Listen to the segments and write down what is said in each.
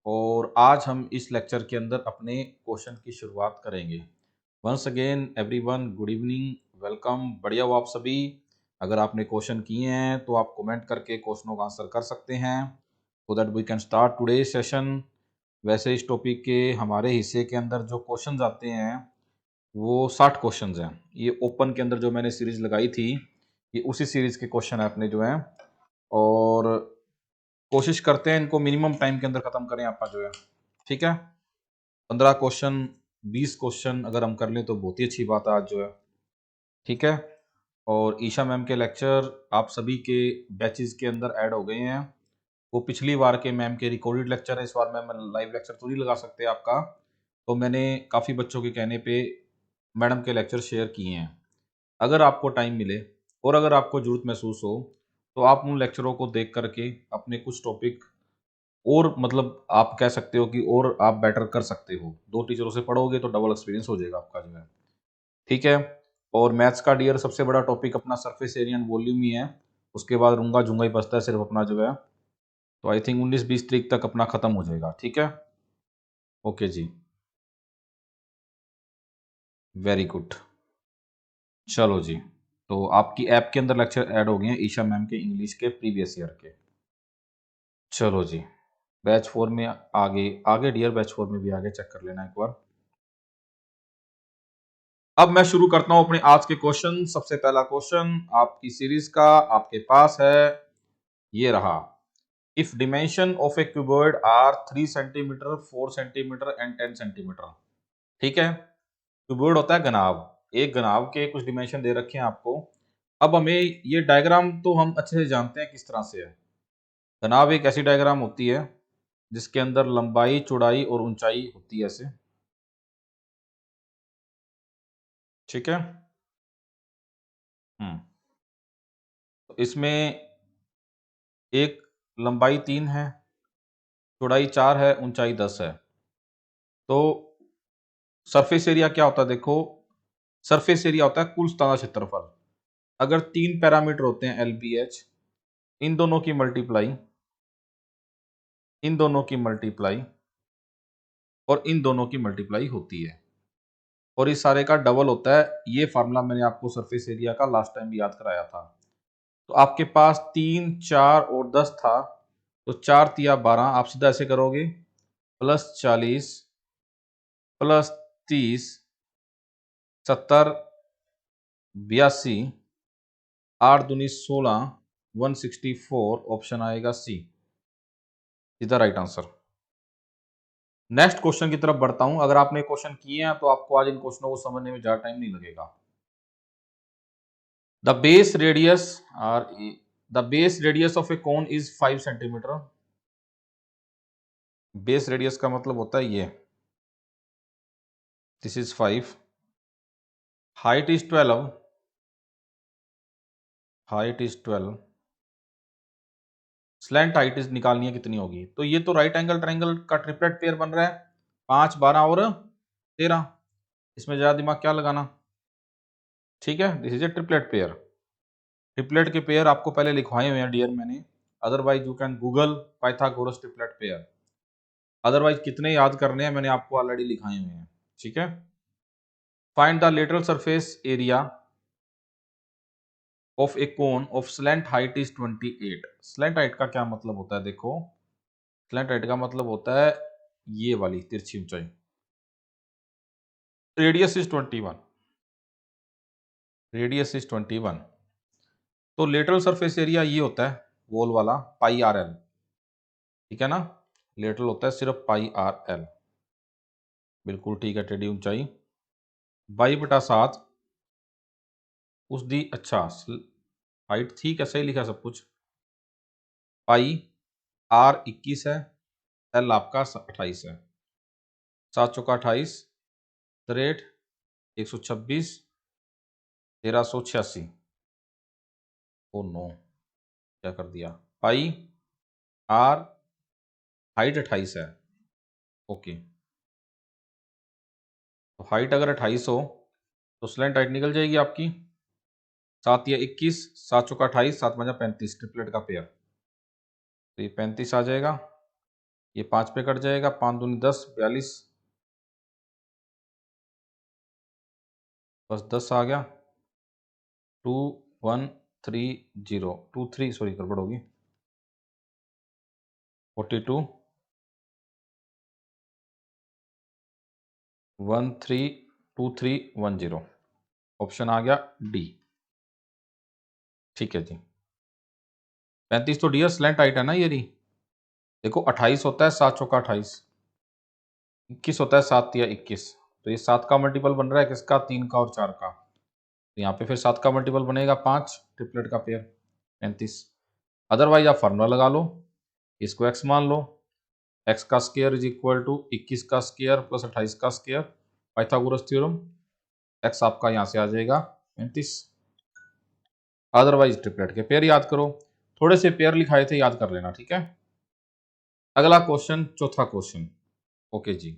और आज हम इस लेक्चर के अंदर अपने क्वेश्चन की शुरुआत करेंगे। Once again everyone, good evening, welcome. बढ़िया हो आप सभी? अगर आपने क्वेश्चन किए हैं तो आप कमेंट करके क्वेश्चनों का आंसर कर सकते हैं so that we can start today session. वैसे इस टॉपिक के हमारे हिस्से के अंदर जो क्वेश्चंस आते हैं वो 60 क्वेश्चंस हैं। ये ओपन के अंदर जो मैंने सीरीज लगाई थी ये उसी सीरीज के क्वेश्चन है अपने जो हैं, और कोशिश करते हैं इनको मिनिमम टाइम के अंदर खत्म करें आपका जो है। ठीक है, 15 क्वेश्चन 20 क्वेश्चन अगर हम कर लें तो बहुत ही अच्छी बात है आज जो है। ठीक है, और ईशा मैम के लेक्चर आप सभी के बैचेस के अंदर ऐड हो गए हैं। वो पिछली बार के मैम के रिकॉर्डेड लेक्चर है, इस बार मैम लाइव लेक्चर तो नहीं लगा सकते आपका, तो मैंने काफ़ी बच्चों के कहने पे मैडम के लेक्चर शेयर किए हैं। अगर आपको टाइम मिले और अगर आपको ज़रूरत महसूस हो तो आप उन लेक्चरों को देख करके अपने कुछ टॉपिक और मतलब आप कह सकते हो कि और आप बेटर कर सकते हो। 2 टीचरों से पढ़ोगे तो डबल एक्सपीरियंस हो जाएगा आपका जो है। ठीक है, और मैथ्स का डियर सबसे बड़ा टॉपिक अपना सरफेस एरिया एंड वॉल्यूम ही है। उसके बाद रूंगा-झूंगा ही बचता है सिर्फ अपना जो है। तो आई थिंक 19-20 तारीख तक अपना खत्म हो जाएगा। ठीक है, ओके जी, वेरी गुड। चलो जी, तो आपकी ऐप के अंदर लेक्चर ऐड हो गए हैं ईशा मैम के इंग्लिश के प्रीवियस ईयर के। चलो जी, बैच 4 में आगे आगे डियर बैच 4 में भी आगे चेक कर लेना एक बार। अब मैं शुरू करता हूं अपने आज के क्वेश्चन। सबसे पहला क्वेश्चन आपकी सीरीज का आपके पास है, ये रहा। If dimension of a cuboid are 3 centimetre 4 centimetre and 10 centimetre. ठीक है, क्यूबॉइड होता है घनाभ। एक घनाभ के कुछ डिमेंशन दे रखे हैं आपको। अब हमें ये डायग्राम तो हम अच्छे से जानते हैं किस तरह से है। घनाभ एक ऐसी डायग्राम होती है जिसके अंदर लंबाई चौड़ाई और ऊंचाई होती है ऐसे। ठीक है, तो इसमें एक लंबाई 3 है, चौड़ाई 4 है, ऊंचाई 10 है। तो सरफेस एरिया क्या होता है देखो, सरफेस एरिया होता है कुल सतह क्षेत्रफल। अगर 3 पैरामीटर होते हैं LBH, इन दोनों की मल्टीप्लाई, इन दोनों की मल्टीप्लाई और इन दोनों की मल्टीप्लाई होती है, और इस सारे का डबल होता है। ये फार्मूला मैंने आपको सरफेस एरिया का लास्ट टाइम भी याद कराया था। तो आपके पास 3, 4 और 10 था, तो 4 तिया 12, आप सीधा ऐसे करोगे, +40 +30 70 82 8 दूनी 16 164, ऑप्शन आएगा सी, सीधा राइट आंसर। नेक्स्ट क्वेश्चन की तरफ बढ़ता हूं। अगर आपने क्वेश्चन किए हैं तो आपको आज इन क्वेश्चनों को समझने में ज्यादा टाइम नहीं लगेगा। The base radius r the base radius of a cone is 5 centimetre. Base radius का मतलब होता है ये, this is 5, height is 12, height is 12, slant height is निकालनी है कितनी होगी। तो ये तो राइट एंगल ट्रायंगल का ट्रिपलेट पेयर बन रहा है, 5 12 और 13। इसमें ज्यादा दिमाग क्या लगाना। ठीक है, this is a triplet pair. Triplet के पेयर आपको पहले लिखवाए हुए हैं डियर मैंने, otherwise you can Google Pythagoras triplet pair. Otherwise कितने याद करने हैं मैंने आपको ऑलरेडी लिखाए हुए हैं। ठीक है, find the lateral surface area of a cone of slant height is 28। Slant height का क्या मतलब होता है देखो, स्लैंट हाइट का मतलब होता है ये वाली तिरछी ऊंचाई। Radius is 21, radius is 21। तो लेटरल सरफेस एरिया ये होता है वॉल वाला, πRL। ठीक है ना, लेटरल होता है सिर्फ πRL। बिल्कुल ठीक है, टेढ़ी ऊंचाई 22/7 उस दी। अच्छा, हाइट ठीक है, सही लिखा सब कुछ। πR 21 है, L आपका 28 है। 7 चौका 28, 63, 126, 1386। ओ नो, क्या कर दिया। πR हाइट 28 है। ओके, तो हाइट अगर 28 हो तो स्लैंट हाइट निकल जाएगी आपकी 7 या 21, 7 चौका 28, 7 पंजा 35, ट्रिपलेट का पेयर। तो ये 35 आ जाएगा। ये 5 पे कट जाएगा, 5 दूनी 10, 42, बस 10 आ गया। 2130, 23 सॉरी गड़बड़ होगी, 42 132310, ऑप्शन आ गया डी। ठीक है जी। 35 तो डियर स्लैंट हाइट है ना ये रही। देखो 28 होता है 7 चौका 28, 21 होता है 7 या 21, तो ये 7 का मल्टीपल बन रहा है किसका, 3 का और 4 का। तो यहाँ पे फिर 7 का मल्टीपल बनेगा 5, ट्रिपलेट का पेयर 35। अदरवाइज आप फार्मूला लगा लो, इसको x मान लो, x का स्क्वायर इज इक्वल टू 21 का स्क्वायर प्लस 28 का स्क्वायर, पाइथागोरस थ्योरम, x आपका यहाँ से आ जाएगा 35। अदरवाइज ट्रिपलेट के पेयर याद करो, थोड़े से पेयर लिखाए थे याद कर लेना, ठीक है। अगला क्वेश्चन, चौथा क्वेश्चन। ओके जी,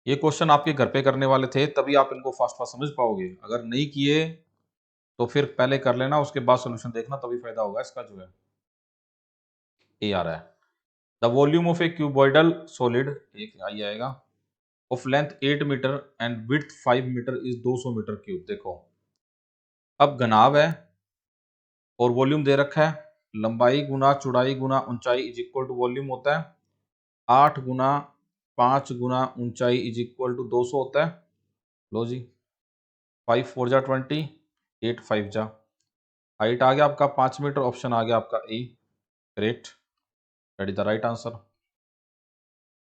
ये क्वेश्चन आपके घर पे करने वाले थे, तभी आप इनको फास्ट फास्ट समझ पाओगे। अगर नहीं किए तो फिर पहले कर लेना, उसके बाद सोल्यूशन देखना, तभी फायदा होगा इसका जो है। ए आ रहा है, the volume of a cuboidal solid, एक आई आएगा, of length 8 metre and width 5 metre is 200 metre cube. देखो अब घनाभ है और वॉल्यूम दे रखा है, लंबाई गुना चौड़ाई गुना ऊंचाई इज इक्वल टू वॉल्यूम होता है, 8 गुना 5 गुना ऊंचाई इज इक्वल टू 200 होता है। लो जी, 5 4 जा 20, 8 5 जा, हाइट आ गया आपका 5 मीटर, ऑप्शन आ गया आपका A. Great, that is the right answer.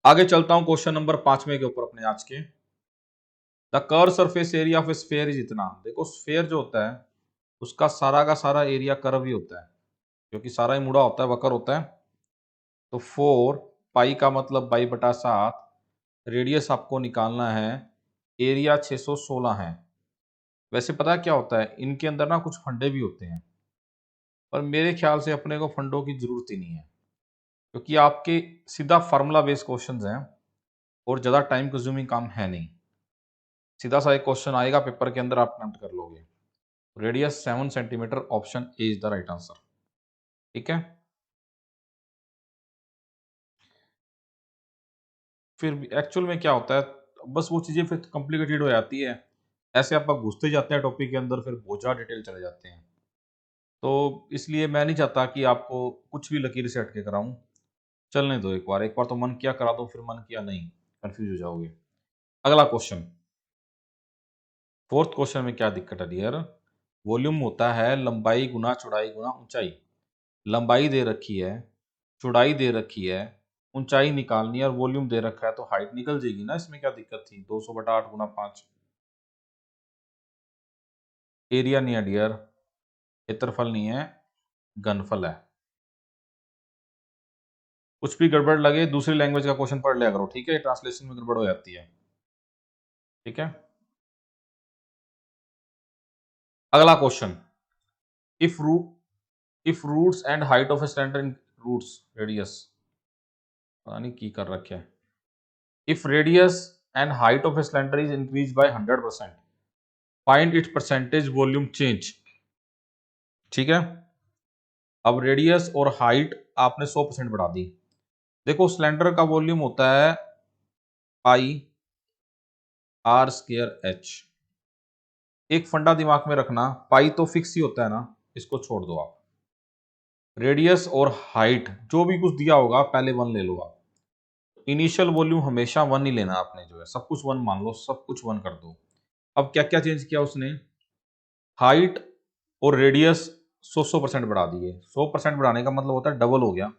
आगे चलता हूं क्वेश्चन नंबर 5वें के ऊपर अपने आज के। The curve surface area of sphere is इतना। देखो स्फीयर जो होता है उसका सारा का सारा एरिया कर्व ही होता है, क्योंकि सारा ही मुड़ा होता है, वक्र होता है। तो 4 पाई का मतलब 22/7, रेडियस आपको निकालना है, एरिया 616 है। वैसे पता क्या होता है, इनके अंदर ना कुछ फंडे भी होते हैं, पर मेरे ख्याल से अपने को फंडों की जरूरत ही नहीं है, क्योंकि आपके सीधा फार्मूला बेस्ड क्वेश्चंस हैं और ज़्यादा टाइम कंज्यूमिंग काम है नहीं। सीधा सा एक क्वेश्चन आएगा पेपर के अंदर, आप अटेम्प्ट कर लोगे। Radius 7 centimetre, option A is the right answer. ठीक है, फिर एक्चुअल में क्या होता है, बस वो चीज़ें फिर कॉम्प्लिकेटेड हो जाती है, ऐसे आप घुसते जाते हैं टॉपिक के अंदर, फिर बहुत ज़्यादा डिटेल चले जाते हैं। तो इसलिए मैं नहीं चाहता कि आपको कुछ भी लकीर से हटके कराऊं, चलने दो एक बार तो मन किया करा दो, फिर मन किया नहीं, कंफ्यूज हो जाओगे। अगला क्वेश्चन, फोर्थ क्वेश्चन में क्या दिक्कत है डियर, वॉल्यूम होता है लंबाई गुना चौड़ाई गुना ऊंचाई। लंबाई दे रखी है, चौड़ाई दे रखी है, ऊंचाई निकालनी है और वॉल्यूम दे रखा है, तो हाइट निकल जाएगी ना, इसमें क्या दिक्कत थी, 200/8 गुना 5। एरिया नहीं है डियर, क्षेत्रफल नहीं है, घनफल है। कुछ भी गड़बड़ लगे दूसरी लैंग्वेज का क्वेश्चन पढ़ लिया करो, ठीक है, ट्रांसलेशन में गड़बड़ हो जाती है। ठीक है, अगला question, if roots and height of a cylinder in roots radius, पता नहीं की कर रखे है, if radius and height of a cylinder is increase by 100%, find its percentage volume change. ठीक है, अब रेडियस और हाइट आपने 100% बढ़ा दी। देखो सिलेंडर का वॉल्यूम होता है पाई आर स्क्वायर एच। एक फंडा दिमाग में रखना, पाई तो फिक्स ही होता है ना, इसको छोड़ दो आप। रेडियस और हाइट जो भी कुछ दिया होगा पहले 1 ले लो आप। इनिशियल वॉल्यूम हमेशा 1 ही लेना आपने, जो है सब कुछ 1 मान लो, सब कुछ 1 कर दो। अब क्या क्या चेंज किया उसने, हाइट और रेडियस 100% बढ़ा दिए। 100% बढ़ाने का मतलब होता है डबल हो गया,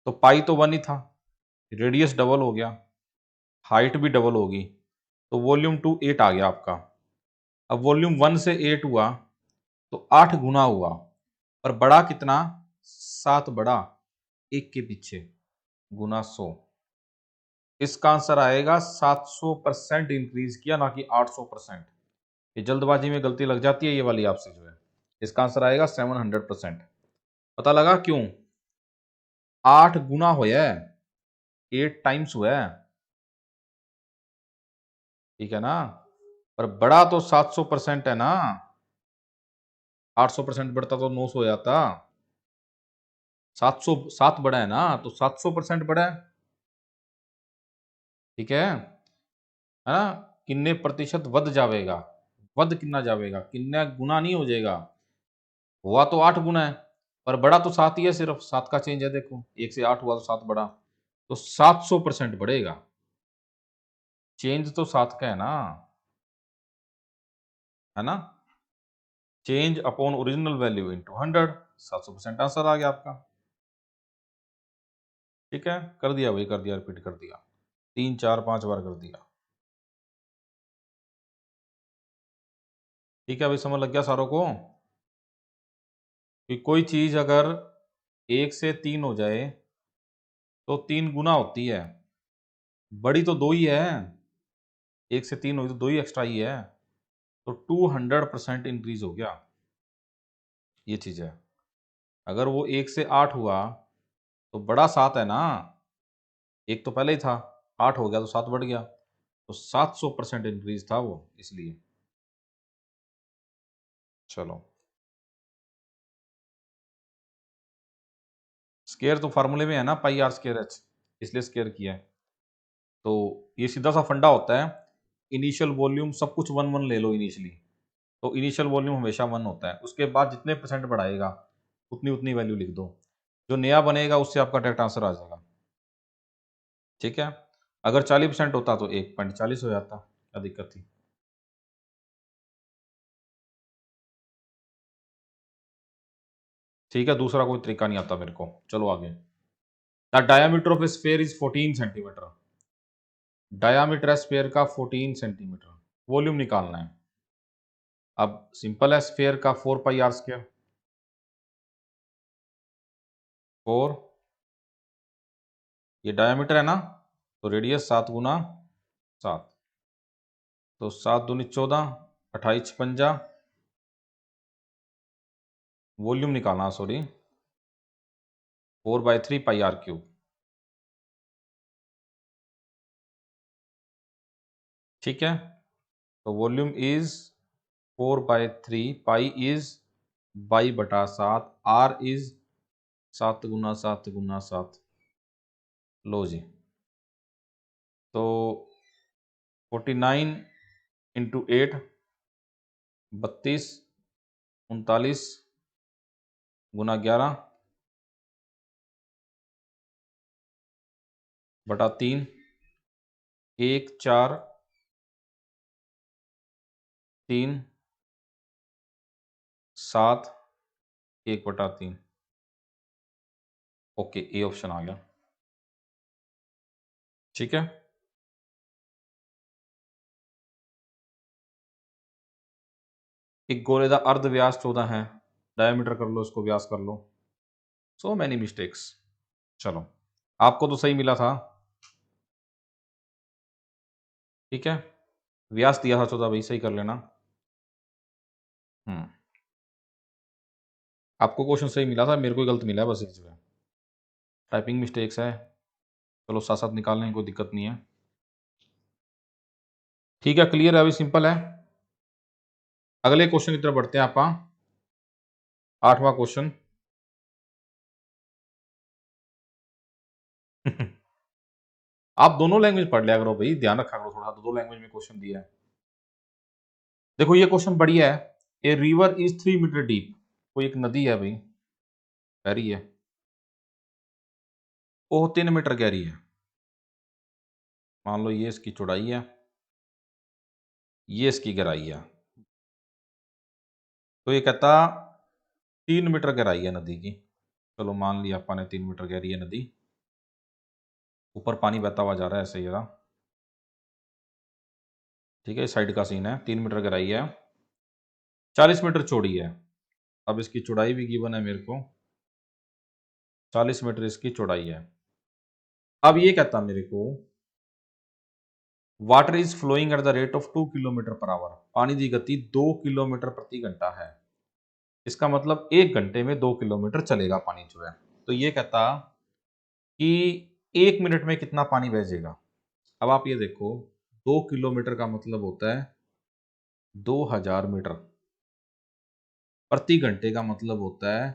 तो पाई तो 1 ही था, रेडियस डबल हो गया, हाइट भी डबल होगी, तो वॉल्यूम 2 8 आ गया आपका। अब वॉल्यूम 1 से 8 हुआ तो 8 गुना हुआ, और बड़ा कितना, 7 बड़ा, एक के पीछे गुना 100। इसका आंसर आएगा 700% इंक्रीज किया, ना कि 800%। ये जल्दबाजी में गलती लग जाती है ये वाली आपसे जो है। इसका आंसर आएगा 700%। पता लगा क्यों, 8 गुना होया है, 8 टाइम्स हुआ है, ठीक है ना, पर बड़ा तो 700% है ना, 800% बढ़ता तो 900 हो जाता। 707 बड़ा है ना, तो 700% बड़ा है। ठीक है ना? किन्ने प्रतिशत वध जावेगा, वध कितना जावेगा, किन्ना गुना नहीं हो जाएगा। हुआ तो 8 गुना है, पर बड़ा तो 7 ही है, सिर्फ 7 का चेंज है। देखो 1 से 8 हुआ तो 7 बढ़ा, तो 700% बढ़ेगा। चेंज तो 7 का है ना, है ना? Change upon original value into 100, 700% answer आ गया आपका। ठीक है, कर दिया भाई, कर दिया, रिपीट कर दिया, 3 4 5 बार कर दिया। ठीक है भाई, समझ लग गया सारों को कि कोई चीज अगर 1 से 3 हो जाए तो 3 गुना होती है। बड़ी तो 2 ही है, 1 से 3 हुई तो 2 ही एक्स्ट्रा ही है, तो 200% इंक्रीज हो गया। ये चीज है। अगर वो 1 से 8 हुआ तो बड़ा 7 है ना, एक तो पहले ही था, 8 हो गया तो 7 बढ़ गया, तो 700% इंक्रीज था वो, इसलिए। चलो, स्केयर तो फार्मूले में है ना, पाई आर स्केयर एच, इसलिए स्केयर किया है। तो ये सीधा सा फंडा होता है, इनिशियल वॉल्यूम सब कुछ 1 1 ले लो इनिशियली, तो इनिशियल वॉल्यूम हमेशा 1 होता है, उसके बाद जितने परसेंट बढ़ाएगा उतनी उतनी वैल्यू लिख दो, जो नया बनेगा उससे आपका डायरेक्ट आंसर आ जाएगा। ठीक है, अगर 40% होता तो 1.40 हो जाता, क्या दिक्कत थी? ठीक है, दूसरा कोई तरीका नहीं आता मेरे को, चलो आगे। The diameter of A sphere is 14 centimetre. Diameter है स्फीयर का 14 सेंटीमीटर, वॉल्यूम निकालना है। अब सिंपल है, स्फीयर का 4 पाई आर स्क्वायर, 4, ये डायमीटर है ना, तो रेडियस 7 गुना 7, तो 7 दूनी 14, 28 56, वॉल्यूम निकालना, सॉरी, 4/3 पाई आर क्यूब। ठीक है, तो volume is 4/3, pi is by बटा 7, आर इज 7 गुना 7 गुना 7। लो जी, तो 49 × 8, 32, 39 गुना 11 बटा 3, 1 4 3 7, 1/3। ओके, ए ऑप्शन आ गया। ठीक है, एक गोले का अर्ध व्यास 14 है, डायमीटर कर लो, इसको व्यास कर लो। So many mistakes. चलो, आपको तो सही मिला था। ठीक है, व्यास दिया था 14 भाई, सही कर लेना। आपको क्वेश्चन सही मिला था, मेरे को गलत मिला है बस इसमें, टाइपिंग मिस्टेक्स है। चलो, साथ साथ निकाल लें, कोई दिक्कत नहीं है। ठीक है, क्लियर है, अभी सिंपल है। अगले क्वेश्चन की तरफ बढ़ते हैं आप। 8वां क्वेश्चन। आप दोनों लैंग्वेज पढ़ लिया करो भाई, ध्यान रखा करो थोड़ा, दो लैंग्वेज में क्वेश्चन दिया है। देखो ये क्वेश्चन बढ़िया है। A river is 3 metre deep, कोई एक नदी है भाई, गहरी है, वो 3 मीटर गहरी है। मान लो ये इसकी चौड़ाई है, ये इसकी गहराई है, तो ये कहता 3 मीटर गहराई है नदी की। चलो मान लिया अपन ने 3 मीटर गहरी है नदी, ऊपर पानी बहता हुआ जा रहा है ऐसे ही जरा। ठीक है, साइड का सीन है, 3 मीटर गहराई है, 40 मीटर चौड़ी है। अब इसकी चौड़ाई भी गिवन है मेरे को, 40 मीटर इसकी चौड़ाई है। अब ये कहता मेरे को water is flowing at the rate of 2 kilometre per hour, पानी की गति 2 किलोमीटर प्रति घंटा है। इसका मतलब 1 घंटे में 2 किलोमीटर चलेगा पानी जो है। तो ये कहता कि 1 मिनट में कितना पानी बह जाएगा। अब आप ये देखो, 2 किलोमीटर का मतलब होता है 2000 मीटर, प्रति घंटे का मतलब होता है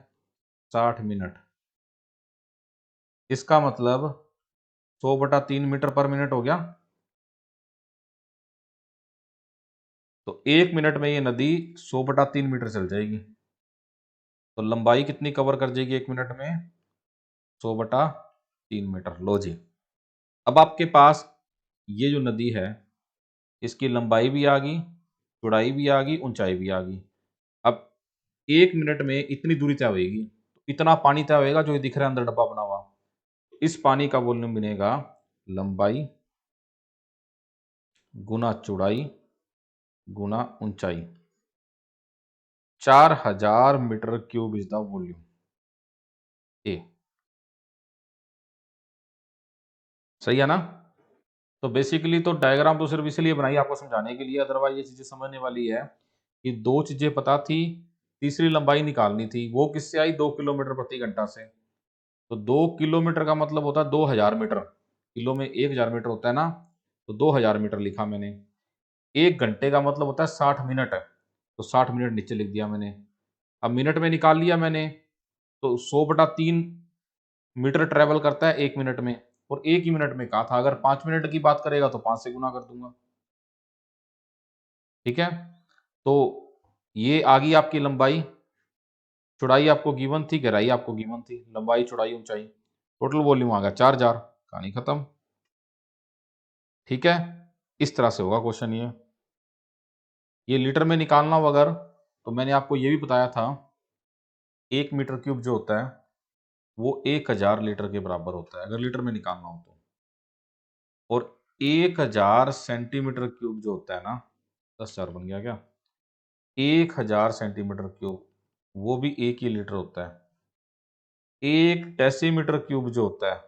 60 मिनट। इसका मतलब 100/3 मीटर/मिनट हो गया। तो 1 मिनट में ये नदी 100/3 मीटर चल जाएगी। तो लंबाई कितनी कवर कर जाएगी 1 मिनट में? 100/3 मीटर। लो जी, अब आपके पास ये जो नदी है, इसकी लंबाई भी आ गई, चौड़ाई भी आ गई, ऊंचाई भी आ गई। अब 1 मिनट में इतनी दूरी तय होगी, इतना पानी तय होगा जो ये दिख रहा है अंदर डब्बा बना हुआ। इस पानी का वॉल्यूम बनेगा लंबाई गुना चौड़ाई गुना ऊंचाई। 4000 metre cube is the volume ए। सही है ना? तो बेसिकली तो डायग्राम तो सिर्फ इसलिए बनाई आपको समझाने के लिए, अदरवाइज ये चीजें समझने वाली है कि दो चीजें पता थी, तीसरी लंबाई निकालनी थी। वो किससे आई? 2 किलोमीटर/घंटा से। तो 2 किलोमीटर का मतलब होता है 2000 मीटर। किलो में 1000 मीटर होता है ना, तो 2000 मीटर लिखा मैंने। 1 घंटे का मतलब होता है 60 मिनट, तो 60 मिनट नीचे लिख दिया मैंने। अब मिनट में निकाल लिया मैंने, तो 100/3 मीटर ट्रेवल करता है 1 मिनट में, और 1 ही मिनट में कहा था। अगर 5 मिनट की बात करेगा तो 5 से गुना कर दूंगा। ठीक है, तो ये आ गई आपकी लंबाई। चौड़ाई आपको गिवन थी, गहराई आपको गिवन थी, लंबाई चौड़ाई ऊंचाई, टोटल वॉल्यूम आ गया 4000। कहानी खत्म। ठीक है, इस तरह से होगा क्वेश्चन। ये लीटर में निकालना हो अगर, तो मैंने आपको ये भी बताया था 1 मीटर क्यूब जो होता है वो 1000 लीटर के बराबर होता है अगर लीटर में निकालना हो तो। और 1000 सेंटीमीटर क्यूब जो होता है ना, 10,000 बन गया क्या? 1000 सेंटीमीटर क्यूब वो भी 1 ही लीटर होता है। 1 डेसीमीटर क्यूब जो होता है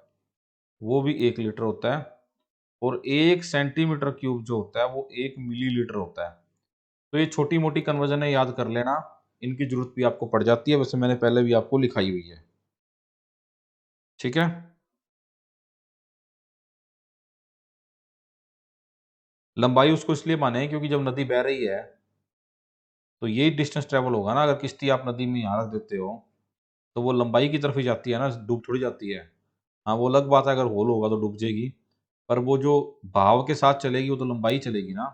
वो भी 1 लीटर होता है। और 1 सेंटीमीटर क्यूब जो होता है वो 1 मिलीलीटर होता है। तो ये छोटी मोटी कन्वर्जन है, याद कर लेना, इनकी जरूरत भी आपको पड़ जाती है। वैसे मैंने पहले भी आपको लिखाई हुई है। ठीक है, लंबाई उसको इसलिए माने क्योंकि जब नदी बह रही है तो यही डिस्टेंस ट्रेवल होगा ना। अगर किश्ती आप नदी में यहाँ रख देते हो तो वो लंबाई की तरफ ही जाती है ना, डूब थोड़ी जाती है। हाँ, वो अलग बात है, अगर होल होगा तो डूब जाएगी, पर वो जो बहाव के साथ चलेगी वो तो लंबाई चलेगी ना,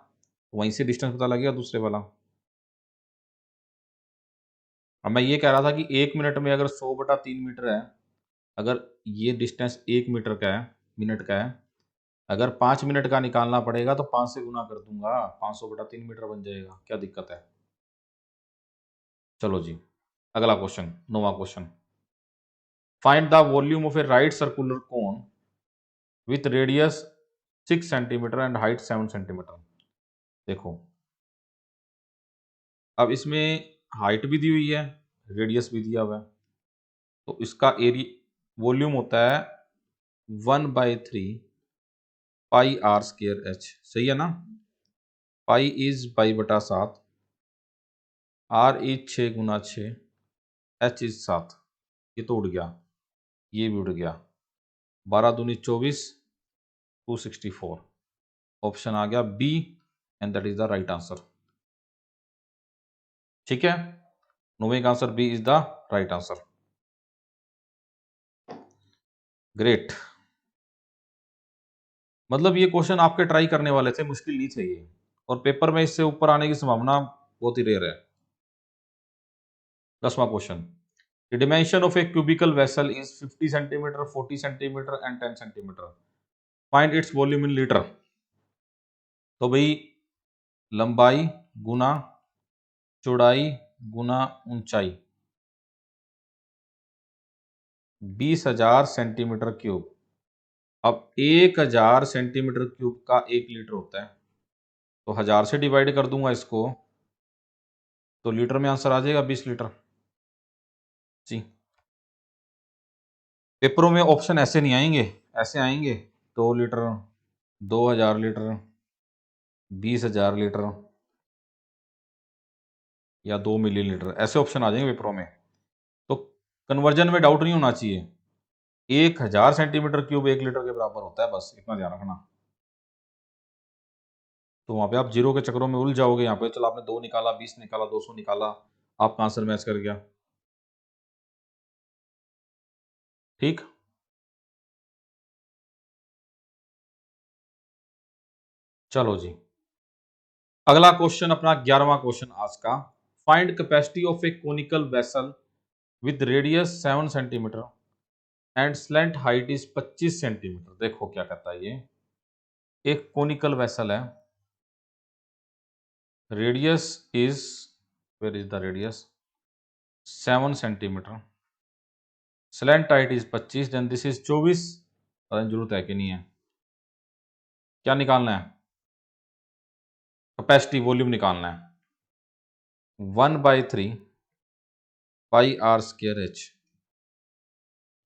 वहीं से डिस्टेंस पता लगेगा दूसरे वाला। अब मैं ये कह रहा था कि 1 मिनट में अगर 100/3 मीटर है, अगर ये डिस्टेंस 1 मीटर का है, मिनट का है, अगर 5 मिनट का निकालना पड़ेगा तो 5 से गुना कर दूंगा, 500/3 मीटर बन जाएगा। क्या दिक्कत है? चलो जी, अगला क्वेश्चन, 9वां question. Find the volume of a right circular cone with radius 6 centimetre and height 7 centimetre. देखो, अब इसमें हाइट भी दी हुई है, रेडियस भी दिया हुआ है, तो इसका एरिया वॉल्यूम होता है 1/3 पाई r² h। सही है ना? पाई इज पाई/7, r इज 6 × 6, h इज 7। ये तो उड़ गया, ये भी उड़ गया। 12×2 = 24, 264। ऑप्शन आ गया B, and that is the right answer. ठीक है, 9वें का answer B is the right answer. Great. मतलब ये क्वेश्चन आपके ट्राई करने वाले थे, मुश्किल नहीं थे ये, और पेपर में इससे ऊपर आने की संभावना बहुत ही रेयर है। 10वां question. The dimension of a cubical vessel is 50 centimetre, 40 centimetre and 10 centimetre. Find its volume in litre. तो भाई, लंबाई गुना चौड़ाई गुना ऊंचाई, 20,000 सेंटीमीटर क्यूब। अब 1,000 सेंटीमीटर क्यूब का 1 लीटर होता है, तो 1000 से डिवाइड कर दूंगा इसको, तो लीटर में आंसर आ जाएगा 20 लीटर जी। पेपरों में ऑप्शन ऐसे नहीं आएंगे, ऐसे आएंगे 2 लीटर, 2,000 लीटर, 20,000 लीटर या 2 मिलीलीटर, ऐसे ऑप्शन आ जाएंगे पेपरों में। तो कन्वर्जन में डाउट नहीं होना चाहिए। 1,000 सेंटीमीटर क्यूब 1 लीटर के बराबर होता है, बस इतना ध्यान रखना। तो वहां पे आप जीरो के चक्करों में उलझ जाओगे। यहाँ पे चलो आपने 2 निकाला, 20 निकाला, 200 निकाला, आपका आंसर मैच कर गया। ठीक। चलो जी, अगला क्वेश्चन अपना 11वां क्वेश्चन आज का। Find capacity of a conical vessel with radius 7 centimetre and slant height is 25 centimetre. देखो क्या कहता है ये। एक कोनिकल वेसल है, radius is, where is the radius, 7 centimetre, slant height is 25, then this is 24। पता नहीं जरूरत है कि नहीं है। क्या निकालना है? कैपेसिटी, वॉल्यूम निकालना है। 1/3 पाई आर स्क्र एच,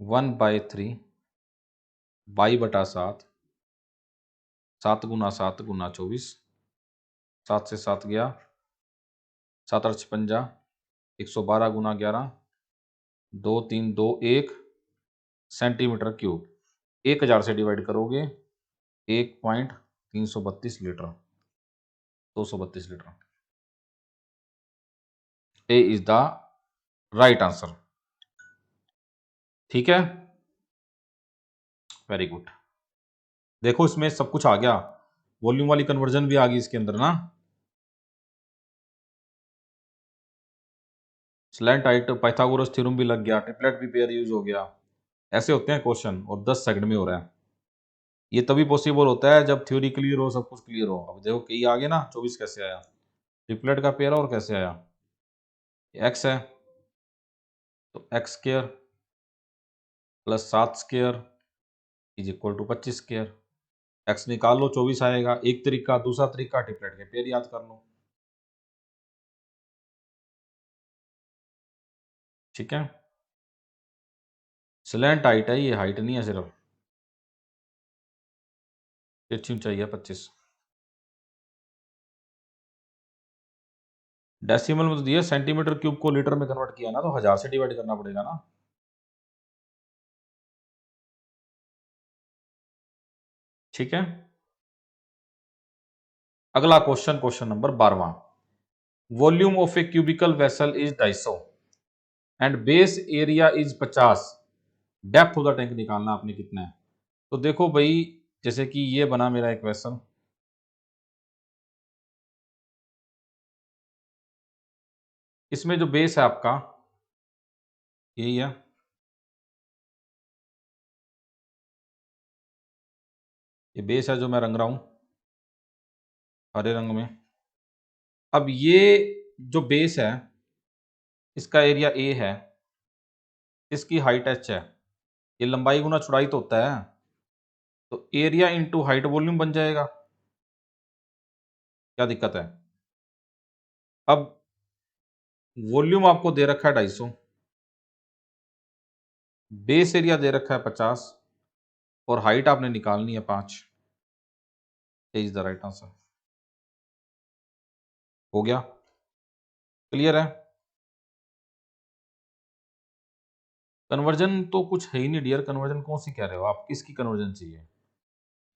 1/3 बाई बटा 7, 7 गुना 7 गुना 24, 7 से 7 गया, 7 8 56, 112 गुना 11, 2 3 2 1 सेंटीमीटर क्यूब। 1000 से डिवाइड करोगे 1.332 litre, 232 litre. A is the right answer. ठीक है, वेरी गुड। देखो इसमें सब कुछ आ गया, वॉल्यूम वाली कन्वर्जन भी आ गई इसके अंदर ना। स्लैंट हाइट पाइथागोरस थ्योरम भी लग गया, ट्रिपलेट भी पेयर यूज हो गया। ऐसे होते हैं क्वेश्चन, और 10 सेकंड में हो रहा है। ये तभी पॉसिबल होता है जब थ्योरी क्लियर हो, सब कुछ क्लियर हो। अब देखो कई आगे ना, 24 कैसे आया, ट्रिपलेट का पेयर और कैसे आया, एक्स है तो x square plus 7 square is equal to 25 square. X निकाल लो, 24 आएगा। एक तरीका, दूसरा तरीका ट्रिपलेट के पेयर याद कर लो। ठीक है, स्लैंट हाइट है ये, हाइट नहीं है सिर्फ, तिरछी ऊंचाई है 25। डेसिमल में तो दिया, सेंटीमीटर क्यूब को लीटर में कन्वर्ट किया ना, तो 1000 से डिवाइड करना पड़ेगा ना। ठीक है, अगला क्वेश्चन, क्वेश्चन नंबर 12वां। Volume of a cubical vessel is 250 and base area is 50। Depth of the tank निकालना आपने कितना है। तो देखो भाई, जैसे कि ये बना मेरा एक वेसल, इसमें जो बेस है आपका यही है, ये बेस है जो मैं रंग रहा हूं हरे रंग में। अब ये जो बेस है, इसका एरिया ए है, इसकी हाइट एच है, ये लंबाई गुना चौड़ाई तो होता है, तो एरिया इंटू हाइट वॉल्यूम बन जाएगा। क्या दिक्कत है? अब वॉल्यूम आपको दे रखा है 250, बेस एरिया दे रखा है 50, और हाइट आपने निकालनी है 5। Is the right answer. हो गया, क्लियर है। कन्वर्जन तो कुछ है ही नहीं डियर, कन्वर्जन कौन सी कह रहे हो आप, किसकी कन्वर्जन चाहिए?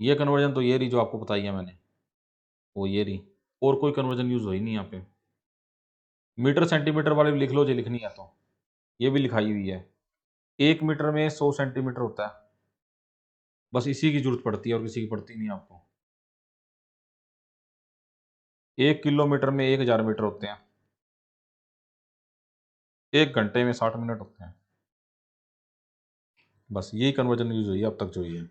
ये कन्वर्जन तो ये रही जो आपको बताई है मैंने, वो ये रही, और कोई कन्वर्जन यूज हो ही नहीं यहाँ पे। मीटर सेंटीमीटर वाले भी लिख लो जो लिखनी है, तो ये भी लिखाई हुई है। 1 मीटर में 100 सेंटीमीटर होता है, बस इसी की जरूरत पड़ती है और किसी की पड़ती नहीं आपको। 1 किलोमीटर में 1000 मीटर होते हैं, 1 घंटे में 60 मिनट होते हैं। बस यही कन्वर्जन यूज हुई है अब तक जो ही है।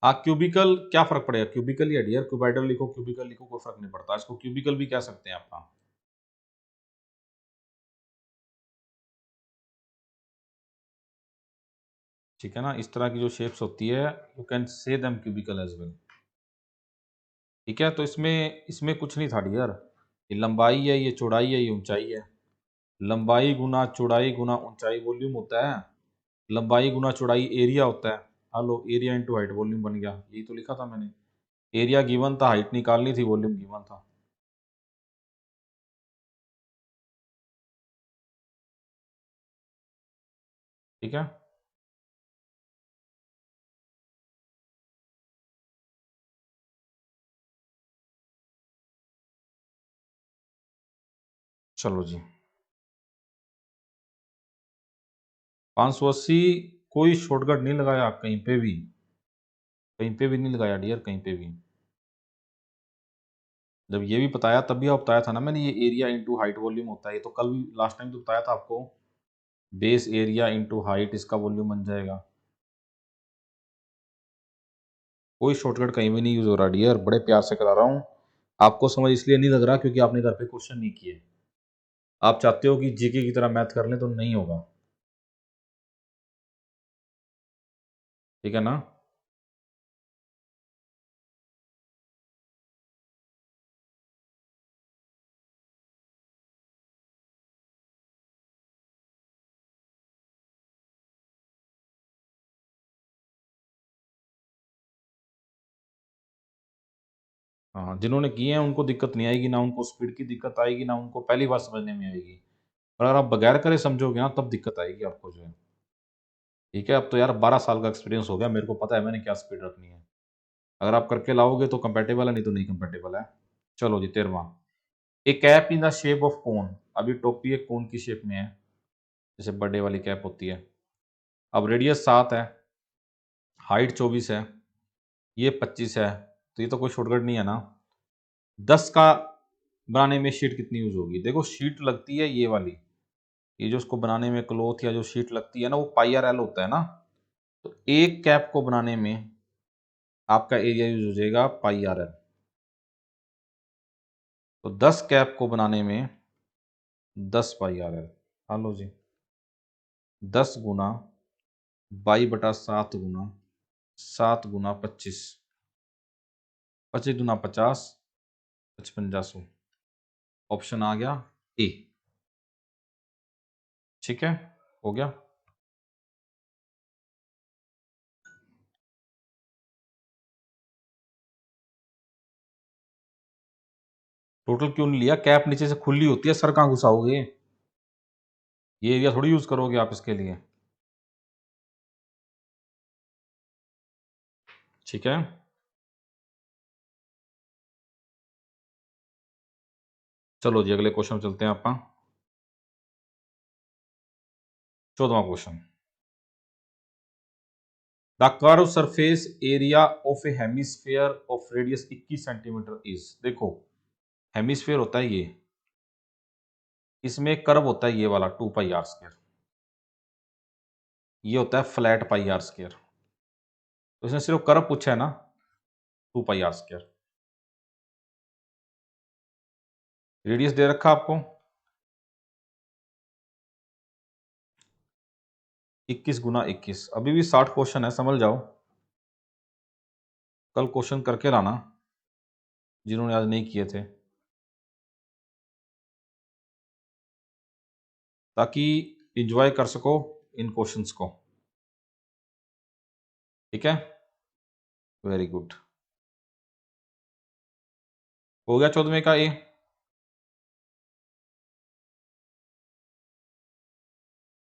हाँ, क्यूबिकल क्या फर्क पड़ेगा, क्यूबिकल ही है डियर, क्यूबाइडल लिखो क्यूबिकल लिखो कोई फर्क नहीं पड़ता, इसको क्यूबिकल भी कह सकते हैं आपका। ठीक है ना, इस तरह की जो शेप्स होती है, you can say them cubical as well. ठीक है, तो इसमें इसमें कुछ नहीं था डियर, ये लंबाई है, ये चौड़ाई है, ये ऊंचाई है। लंबाई गुना चौड़ाई गुना ऊंचाई वॉल्यूम होता है, लंबाई गुना चौड़ाई एरिया होता है। Hello, area into height volume बन गया, यही तो लिखा था मैंने। एरिया गिवन था, हाइट निकालनी थी, वॉल्यूम गिवन था। ठीक है, चलो जी। 580 कोई शॉर्टकट नहीं लगाया कहीं पे भी, कहीं पे भी नहीं लगाया डियर, कहीं पे भी। जब ये भी बताया तब भी बताया था ना मैंने, ये एरिया इंटू हाइट वॉल्यूम होता है, ये तो कल भी लास्ट टाइम तो बताया था आपको, बेस एरिया इंटू हाइट इसका वॉल्यूम बन जाएगा। कोई शॉर्टकट कहीं भी नहीं यूज हो रहा डियर, बड़े प्यार से करा रहा हूँ। आपको समझ इसलिए नहीं लग रहा क्योंकि आपने घर पे क्वेश्चन नहीं किए। आप चाहते हो कि जीके की तरह मैथ कर लें तो नहीं होगा, ठीक है ना। हाँ, जिन्होंने किए हैं उनको दिक्कत नहीं आएगी, ना उनको स्पीड की दिक्कत आएगी, ना उनको पहली बार समझने में आएगी। और अगर आप बगैर करे समझोगे ना तब दिक्कत आएगी आपको जो है। ठीक है, अब तो यार 12 साल का एक्सपीरियंस हो गया, मेरे को पता है मैंने क्या स्पीड रखनी है। अगर आप करके लाओगे तो कंपेटेबल है, नहीं तो नहीं कंपेटेबल है। चलो जी 13वां। A cap in the shape of cone. अभी टोपी एक कोन की शेप में है, जैसे बर्थडे वाली कैप होती है। अब रेडियस 7 है, हाइट 24 है, ये 25 है, तो ये तो कोई शॉर्टकट नहीं है ना। 10 का बनाने में शीट कितनी यूज होगी? देखो शीट लगती है ये वाली, ये जो उसको बनाने में क्लॉथ या जो शीट लगती है ना, वो पाई आर एल होता है ना। तो एक कैप को बनाने में आपका एरिया यूज हो जाएगा पाई आर एल। तो 10 कैप को बनाने में 10 पाई आर एल। हाँ लो जी, 10 गुना 22/7 गुना 7 गुना 25, 25 दूना 50, 5500। ऑप्शन आ गया ए। ठीक है, हो गया। टोटल क्यों नहीं लिया? कैप नीचे से खुली होती है, सर कहाँ घुसाओगे? ये एरिया थोड़ी यूज करोगे आप इसके लिए। ठीक है, चलो जी अगले क्वेश्चन चलते हैं आप। 14वां question. The curve surface area of a hemisphere of radius 21 centimetre is. देखो, हेमिस्फेयर होता है ये, इसमें कर्व होता है ये वाला 2 पाई आर स्क्वायर, ये होता है फ्लैट पाई आर स्क्वायर। तो इसने सिर्फ कर्व पूछा है ना, 2 पाई आर स्क्वायर। रेडियस दे रखा आपको 21 गुना 21। अभी भी 60 क्वेश्चन है, समझ जाओ। कल क्वेश्चन करके लाना जिन्होंने आज नहीं किए थे, ताकि एंजॉय कर सको इन क्वेश्चंस को। ठीक है, वेरी गुड। हो गया 14वें का ए।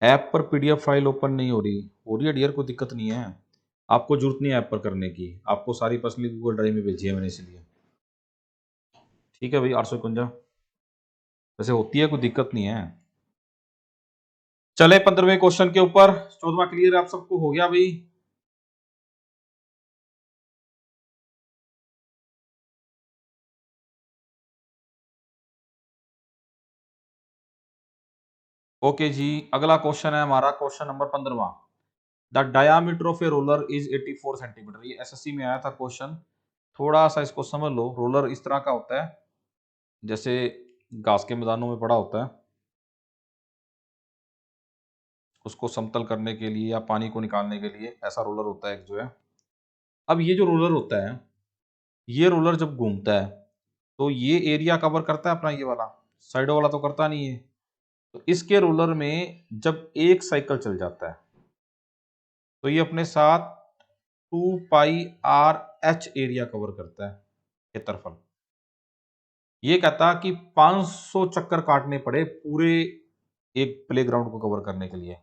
ऐप पर पीडीएफ फाइल ओपन नहीं हो रही है डियर, कोई दिक्कत नहीं है। आपको जरूरत नहीं है ऐप पर करने की, आपको सारी पर्सनली गूगल ड्राइव में भेजी है मैंने इसलिए। ठीक है भाई, 851 वैसे होती है, कोई दिक्कत नहीं है। चले 15वें क्वेश्चन के ऊपर। 14वां क्लियर आप सबको हो गया भाई? ओके जी, अगला क्वेश्चन है हमारा क्वेश्चन नंबर 15वां। The diameter of a roller is 84 centimetre. ये एसएससी में आया था क्वेश्चन, थोड़ा सा इसको समझ लो। रोलर इस तरह का होता है, जैसे घास के मैदानों में पड़ा होता है, उसको समतल करने के लिए या पानी को निकालने के लिए ऐसा रोलर होता है एक जो है। अब ये जो रोलर होता है, ये रोलर जब घूमता है तो ये एरिया कवर करता है अपना, ये वाला साइडों वाला तो करता नहीं है। तो इसके रोलर में जब एक साइकिल चल जाता है तो ये अपने साथ 2 पाई आर एच एरिया कवर करता है, क्षेत्रफल। ये कहता कि 500 चक्कर काटने पड़े पूरे एक प्लेग्राउंड को कवर करने के लिए।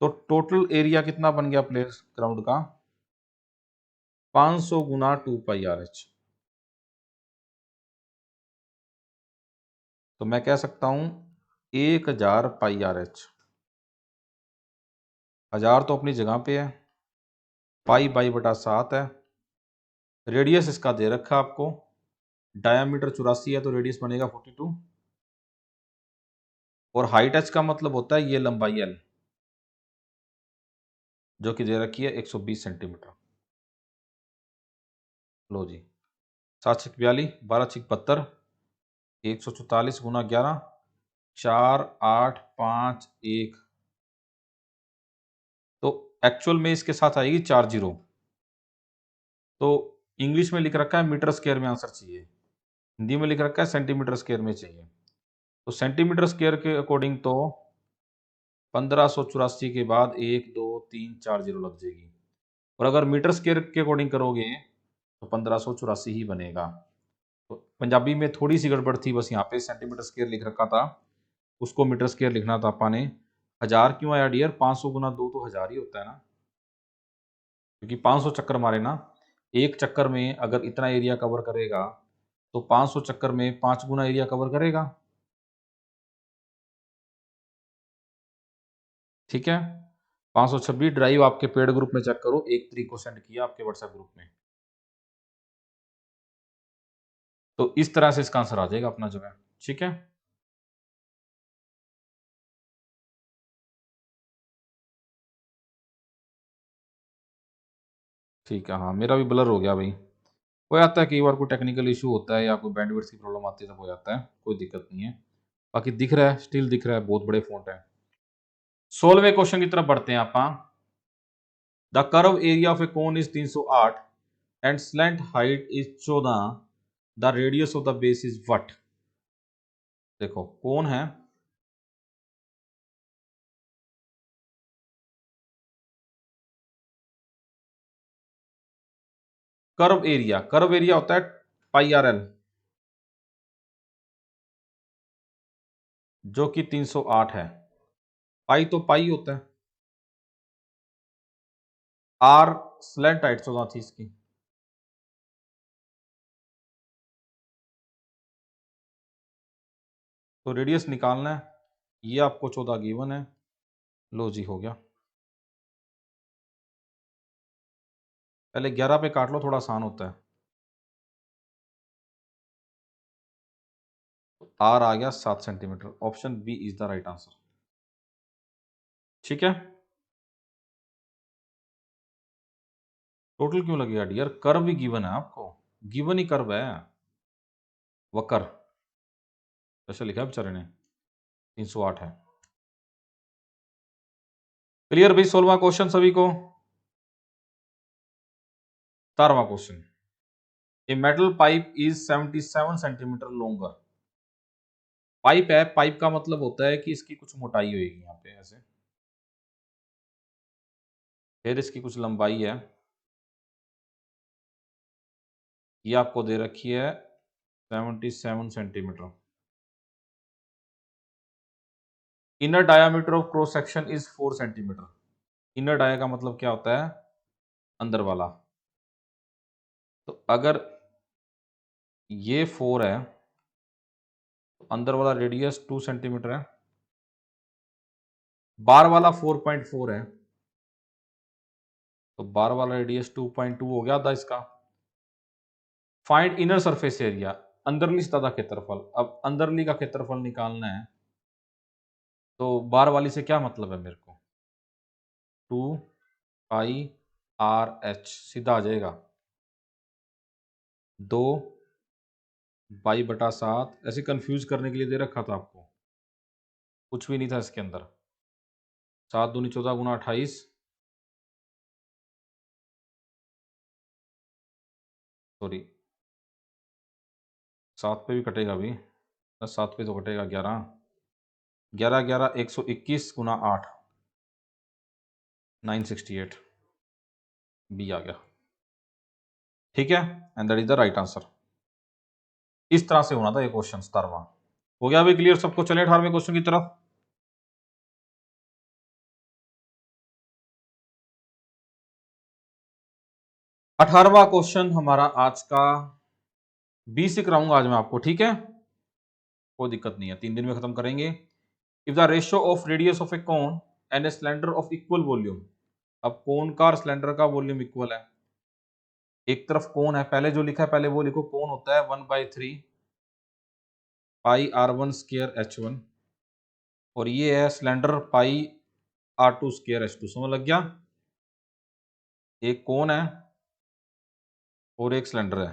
तो टोटल एरिया कितना बन गया प्ले ग्राउंड का? 500 गुना 2 पाई आर एच। तो मैं कह सकता हूं 1000 पाई आर एच। 1000 तो अपनी जगह पे है, पाई बाई बटा 7 है। रेडियस इसका दे रखा आपको, डायामीटर 84 है तो रेडियस बनेगा 42, और हाइट h का मतलब होता है ये लंबाई l, जो कि दे रखी है 120 सेंटीमीटर। लो जी, 7 छिक 42, 12 छिक 72, 144 गुना 11, 4 8 5 1, तो एक्चुअल में इसके साथ आएगी 4 जीरो। तो इंग्लिश में लिख रखा है मीटर स्क्वायर में आंसर चाहिए, हिंदी में लिख रखा है सेंटीमीटर स्क्वायर में चाहिए। तो सेंटीमीटर स्क्वायर के अकॉर्डिंग तो 1584 के बाद 1 2 3 4 जीरो लग जाएगी, और अगर मीटर स्क्वायर के अकॉर्डिंग करोगे तो 1584 ही बनेगा। तो पंजाबी में थोड़ी सी गड़बड़ थी, बस यहाँ पे सेंटीमीटर स्क्वायर लिख रखा था, उसको मीटर स्क्वायर लिखना था पाने। 1000 क्यों आया डियर? 500 गुना 2 तो 1000 ही होता है ना, क्योंकि 500 चक्कर मारे ना, एक चक्कर में अगर इतना एरिया कवर करेगा तो 500 चक्कर में 5 गुना एरिया कवर करेगा। ठीक है, 526 ड्राइव आपके पेड ग्रुप में चेक करो, 1 तारीख को सेंड किया आपके व्हाट्सएप ग्रुप में। तो इस तरह से इसका आंसर आ जाएगा अपना जो है। ठीक है, ठीक है, हाँ मेरा भी ब्लर हो गया भाई, हो जाता है कई बार, कोई टेक्निकल इशू होता है या कोई बैंडविड्थ की प्रॉब्लम आती है तब हो जाता है, कोई दिक्कत नहीं है। बाकी दिख रहा है, स्टिल दिख रहा है, बहुत बड़े फॉन्ट है। 16वें क्वेश्चन की तरफ बढ़ते हैं आप। The curve area of a cone is 308 and slant height is 14, the radius of the base is what? देखो कोन है, कर्व एरिया होता है पाई आर एल, जो कि 308 है। पाई तो पाई होता है, आर स्लैंट हाइट 14 थी इसकी। तो रेडियस निकालना है, ये आपको 14 गिवन है। लो जी, हो गया। पहले 11 पे काट लो, थोड़ा आसान होता है। आर आ गया 7 centimetre, option B is the right answer. ठीक है, टोटल क्यों लगेगा डियर? कर्व भी गिवन है आपको, गिवन ही कर्व है, वक्र ऐसा लिखा है बेचारे ने, 308 है। क्लियर भाई? 16वां क्वेश्चन सभी को। 17वां question, a metal pipe is 77 centimetre longer. Pipe है, पाइप का मतलब होता है कि इसकी कुछ मोटाई होगी यहाँ पे ऐसे, फिर इसकी कुछ लंबाई है, ये आपको दे रखी है 77 centimetre. Inner diameter of cross section is 4 centimetre. Inner dia का मतलब क्या होता है? अंदर वाला। तो अगर ये 4 है तो अंदर वाला रेडियस 2 सेंटीमीटर है, बार वाला 4.4 है, तो बार वाला रेडियस 2.2 हो गया था इसका। फाइंड इनर सरफेस एरिया, अंदरली सतह का क्षेत्रफल। अब अंदरली का क्षेत्रफल निकालना है, तो बार वाली से क्या मतलब है मेरे को? 2 पाई आर एच सीधा आ जाएगा, 2 बाई बटा 7, ऐसे कंफ्यूज करने के लिए दे रखा था आपको, कुछ भी नहीं था इसके अंदर। 7 दूनी 14 गुना 28, सॉरी 7 पे भी कटेगा अभी, 7 पे तो कटेगा 11, 11 11 121 गुना 8, 968, बी आ गया। ठीक है, and that is the right answer. इस तरह से होना था ये क्वेश्चन 17वां। हो गया अभी क्लियर सबको? चले 18वें क्वेश्चन की तरफ। 18वां क्वेश्चन हमारा आज का बेसिक कराऊंगा आज मैं आपको, ठीक है, कोई दिक्कत नहीं है, 3 दिन में खत्म करेंगे। If the ratio of radius of a cone and a cylinder of equal volume. अब कोन का और सिलेंडर का वॉल्यूम इक्वल है, एक तरफ कोन है, पहले जो लिखा है पहले वो लिखो, कोन होता है 1/3 पाई r1 स्क्वायर h1 और ये है सिलेंडर पाई r2 स्क्वायर h2। समझ लग गया? एक कोन है और एक सिलेंडर है,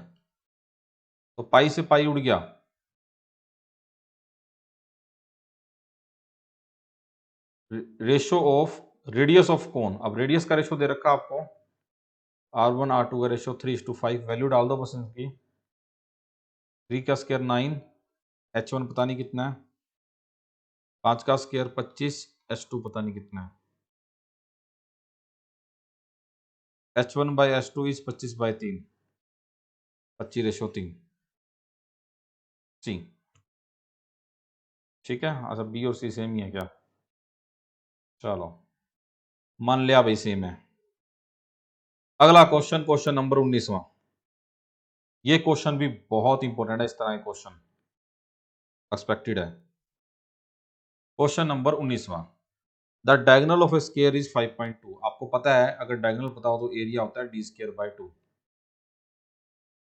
तो पाई से पाई उड़ गया, ratio of radius of cone. अब रेडियस का रेशियो दे रखा आपको, r1 r2 का रेशियो 3:5, वैल्यू डाल दो बस इसकी, 3 का स्क्वायर 9, h1 पता नहीं कितना है, 5 का स्क्वायर 25, h2 पता नहीं कितना है, h1/h2 इज 25/3, 25:3 सी। ठीक है, अच्छा बी और सी सेम ही है क्या? चलो मान लिया भाई सेम है। अगला क्वेश्चन, क्वेश्चन नंबर 19वां। ये क्वेश्चन भी बहुत इंपॉर्टेंट है, इस तरह के क्वेश्चन एक्सपेक्टेड है। क्वेश्चन नंबर 19वां, the diagonal of a square is 5.2। आपको पता है अगर डायगोनल पता हो तो एरिया होता है d²/2।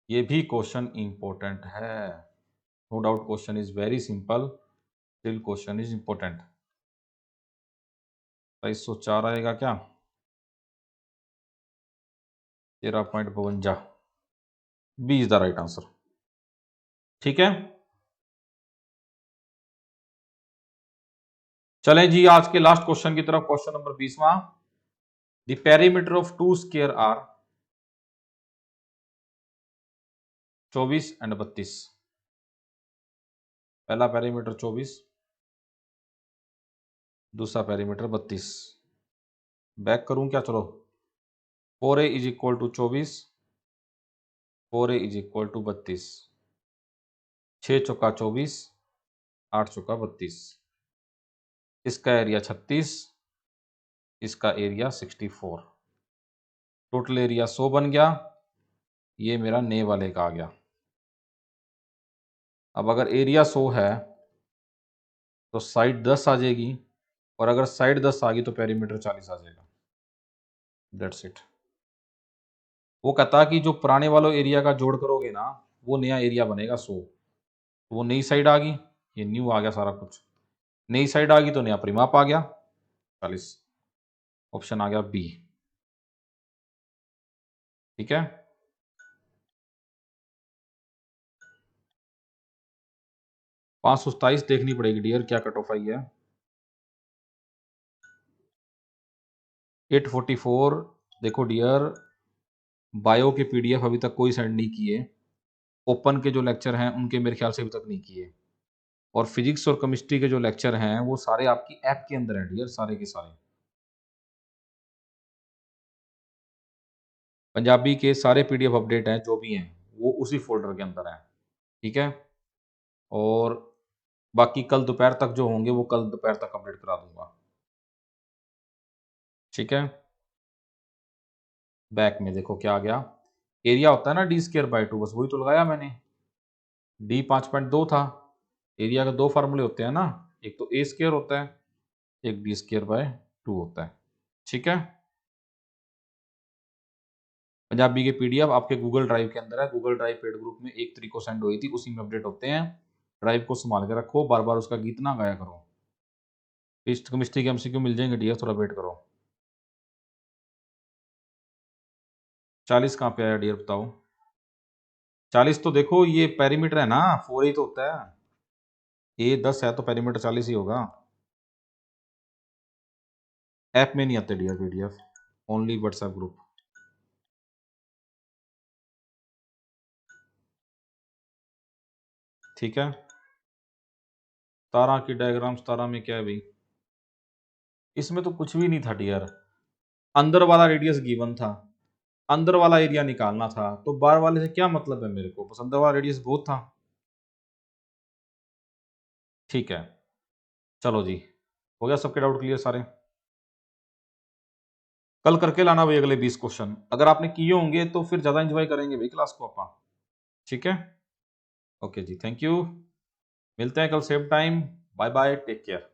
ये भी क्वेश्चन इंपॉर्टेंट है, no doubt question is very simple, still question is important. 2304 आएगा क्या? 13.52, B is the right answer. ठीक है, चलें जी आज के लास्ट क्वेश्चन की तरफ। क्वेश्चन नंबर 20वां, the perimeter of two square are 24 and 32। पहला पेरीमीटर 24, दूसरा पेरीमीटर 32। बैक करूं क्या? चलो, 4a is equal to 24, 4a is equal to 32, 6 चौका 24, 8 चौका 32। इसका एरिया 36, इसका एरिया 64, टोटल एरिया 100 बन गया। ये मेरा ने वाले का आ गया। अब अगर एरिया 100 है तो साइड 10 आ जाएगी, और अगर साइड 10 आ गई तो पेरीमीटर 40 आ जाएगा। That's it. वो कहता कि जो पुराने वालों एरिया का जोड़ करोगे ना, वो नया एरिया बनेगा 100। तो वो नई साइड आ गई, ये न्यू आ गया सारा कुछ, नई साइड आ गई तो नया परिमाप आ गया 40। ऑप्शन आ गया बी। ठीक है, 527 देखनी पड़ेगी डियर, क्या कट ऑफ आई है। 844 देखो डियर, बायो के पीडीएफ अभी तक कोई सेंड नहीं किए, ओपन के जो लेक्चर हैं उनके मेरे ख्याल से अभी तक नहीं किए, और फिजिक्स और केमिस्ट्री के जो लेक्चर हैं वो सारे आपकी ऐप के अंदर हैं डियर, सारे के सारे। पंजाबी के सारे पीडीएफ अपडेट हैं जो भी हैं, वो उसी फोल्डर के अंदर हैं। ठीक है, और बाकी कल दोपहर तक जो होंगे वो कल दोपहर तक अपडेट करा दूंगा। ठीक है, बैक में देखो क्या आ गया, एरिया होता है ना d²/2, बस वही तो लगाया मैंने। d 5.2 था, एरिया के दो फार्मूले होते हैं ना, एक तो a² होता है, एक d²/2 होता है। ठीक है, पंजाबी के पीडीएफ आपके गूगल ड्राइव के अंदर है, गूगल ड्राइव पेड ग्रुप में 1 तारीख को सेंड हुई थी, उसी में अपडेट होते हैं। ड्राइव को संभाल के रखो, बार बार उसका गीत ना गाया करो। केमिस्ट्री के एमसीक्यू मिल जाएंगे डियर, थोड़ा वेट करो। 40 कहाँ पे आया डियर बताओ? 40 तो देखो ये पेरीमीटर है ना, 4 तो होता है, ए 10 है तो पेरीमीटर 40 ही होगा। ऐप में नहीं आते dear PDF, only WhatsApp group. ठीक है, तारा की डायग्राम, तारा में क्या है भाई? इसमें तो कुछ भी नहीं था डियर, अंदर वाला रेडियस गिवन था, अंदर वाला एरिया निकालना था, तो बाहर वाले से क्या मतलब है मेरे को, बस अंदर वाला रेडियस बहुत था। ठीक है, चलो जी, हो गया सबके डाउट क्लियर सारे? कल करके लाना भाई अगले 20 क्वेश्चन, अगर आपने किए होंगे तो फिर ज्यादा एंजॉय करेंगे भाई क्लास को अपन। ठीक है, ओके जी, थैंक यू, मिलते हैं कल same time, bye bye, take care.